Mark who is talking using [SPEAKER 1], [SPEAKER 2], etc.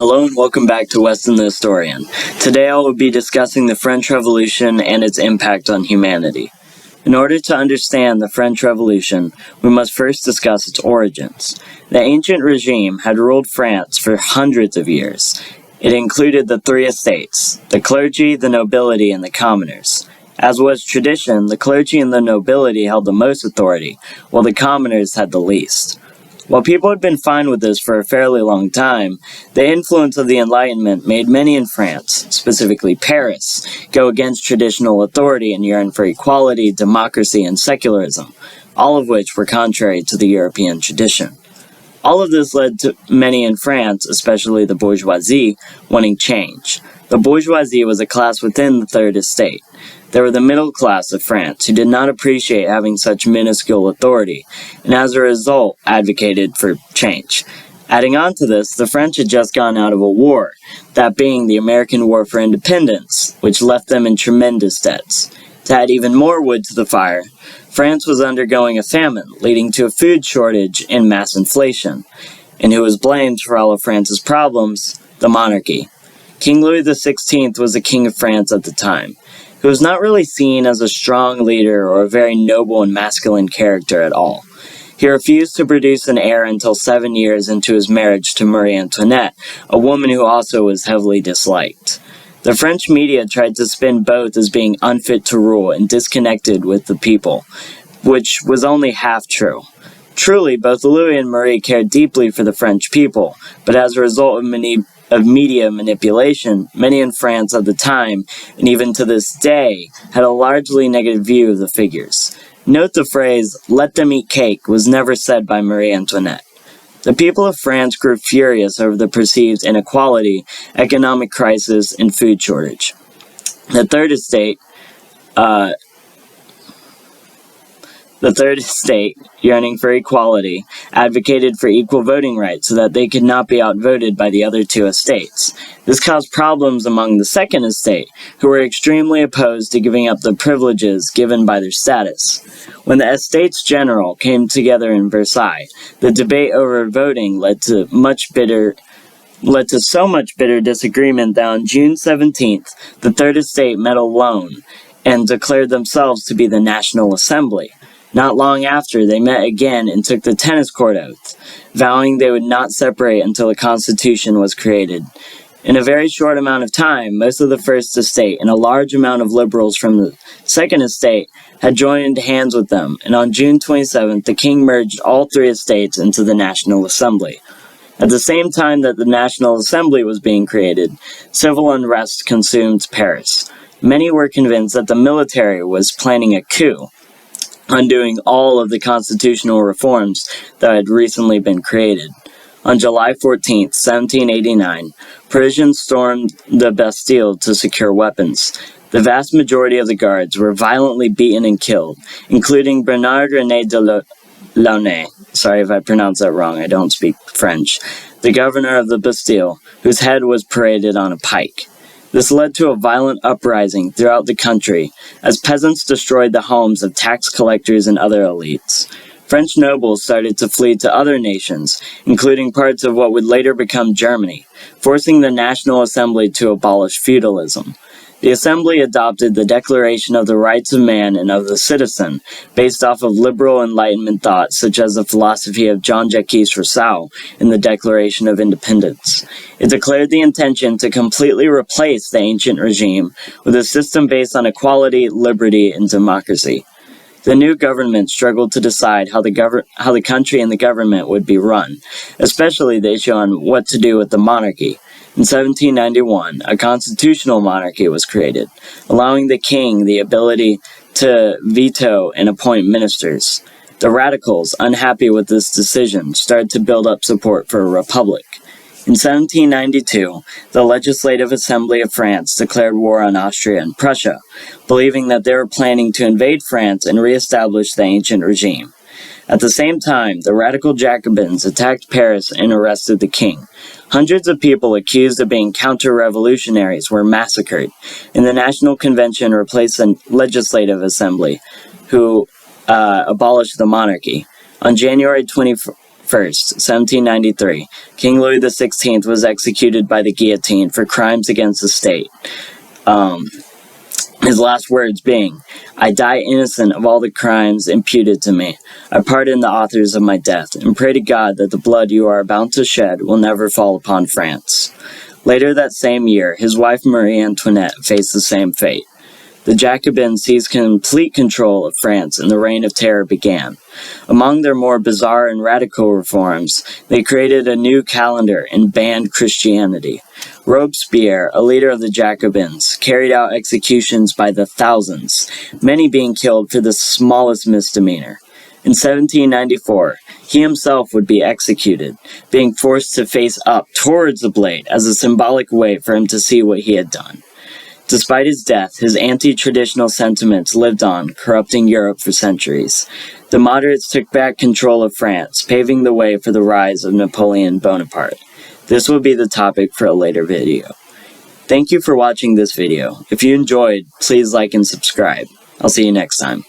[SPEAKER 1] Hello and welcome back to Weston the Historian. Today I will be discussing the French Revolution and its impact on humanity. In order to understand the French Revolution, we must first discuss its origins. The ancient regime had ruled France for hundreds of years. It included the three estates: the clergy, the nobility, and the commoners. As was tradition, the clergy and the nobility held the most authority, while the commoners had the least. While people had been fine with this for a fairly long time, the influence of the Enlightenment made many in France, specifically Paris, go against traditional authority and yearn for equality, democracy, and secularism, all of which were contrary to the European tradition. All of this led to many in France, especially the bourgeoisie, wanting change. The bourgeoisie was a class within the Third Estate. They were the middle class of France, who did not appreciate having such minuscule authority, and as a result advocated for change. Adding on to this, the French had just gone out of a war, that being the American War for Independence, which left them in tremendous debts. To add even more wood to the fire, France was undergoing a famine, leading to a food shortage and mass inflation. And who was blamed for all of France's problems? The monarchy. King Louis XVI was the king of France at the time. He was not really seen as a strong leader or a very noble and masculine character at all. He refused to produce an heir until 7 years into his marriage to Marie Antoinette, a woman who also was heavily disliked. The French media tried to spin both as being unfit to rule and disconnected with the people, which was only half true. Truly, both Louis and Marie cared deeply for the French people, but as a result of media manipulation, many in France at the time, and even to this day, had a largely negative view of the figures. Note the phrase, "let them eat cake," was never said by Marie Antoinette. The people of France grew furious over the perceived inequality, economic crisis, and food shortage. The Third Estate, yearning for equality, advocated for equal voting rights so that they could not be outvoted by the other two estates. This caused problems among the Second Estate, who were extremely opposed to giving up the privileges given by their status. When the Estates General came together in Versailles, the debate over voting led to so much bitter disagreement that on June 17th, the Third Estate met alone and declared themselves to be the National Assembly. Not long after, they met again and took the tennis court oath, vowing they would not separate until a constitution was created. In a very short amount of time, most of the First Estate and a large amount of liberals from the Second Estate had joined hands with them, and on June 27th, the king merged all three estates into the National Assembly. At the same time that the National Assembly was being created, civil unrest consumed Paris. Many were convinced that the military was planning a coup, undoing all of the constitutional reforms that had recently been created. On July 14, 1789, Parisians stormed the Bastille to secure weapons. The vast majority of the guards were violently beaten and killed, including Bernard René de Launay. Sorry if I pronounced that wrong, I don't speak French. The governor of the Bastille, whose head was paraded on a pike. This led to a violent uprising throughout the country, as peasants destroyed the homes of tax collectors and other elites. French nobles started to flee to other nations, including parts of what would later become Germany, forcing the National Assembly to abolish feudalism. The Assembly adopted the Declaration of the Rights of Man and of the Citizen, based off of liberal Enlightenment thought such as the philosophy of Jean-Jacques Rousseau in the Declaration of Independence. It declared the intention to completely replace the ancient regime with a system based on equality, liberty, and democracy. The new government struggled to decide how the country and the government would be run, especially the issue on what to do with the monarchy. In 1791, a constitutional monarchy was created, allowing the king the ability to veto and appoint ministers. The radicals, unhappy with this decision, started to build up support for a republic. In 1792, the Legislative Assembly of France declared war on Austria and Prussia, believing that they were planning to invade France and re-establish the ancient regime. At the same time, the radical Jacobins attacked Paris and arrested the king. Hundreds of people accused of being counter-revolutionaries were massacred, and the National Convention replaced the Legislative Assembly, who abolished the monarchy. On January 21st, 1st, 1793, King Louis XVI was executed by the guillotine for crimes against the state. His last words being, "I die innocent of all the crimes imputed to me. I pardon the authors of my death, and pray to God that the blood you are about to shed will never fall upon France." Later that same year, his wife Marie Antoinette faced the same fate. The Jacobins seized complete control of France and the Reign of Terror began. Among their more bizarre and radical reforms, they created a new calendar and banned Christianity. Robespierre, a leader of the Jacobins, carried out executions by the thousands, many being killed for the smallest misdemeanor. In 1794, he himself would be executed, being forced to face up towards the blade as a symbolic way for him to see what he had done. Despite his death, his anti-traditional sentiments lived on, corrupting Europe for centuries. The moderates took back control of France, paving the way for the rise of Napoleon Bonaparte. This will be the topic for a later video. Thank you for watching this video. If you enjoyed, please like and subscribe. I'll see you next time.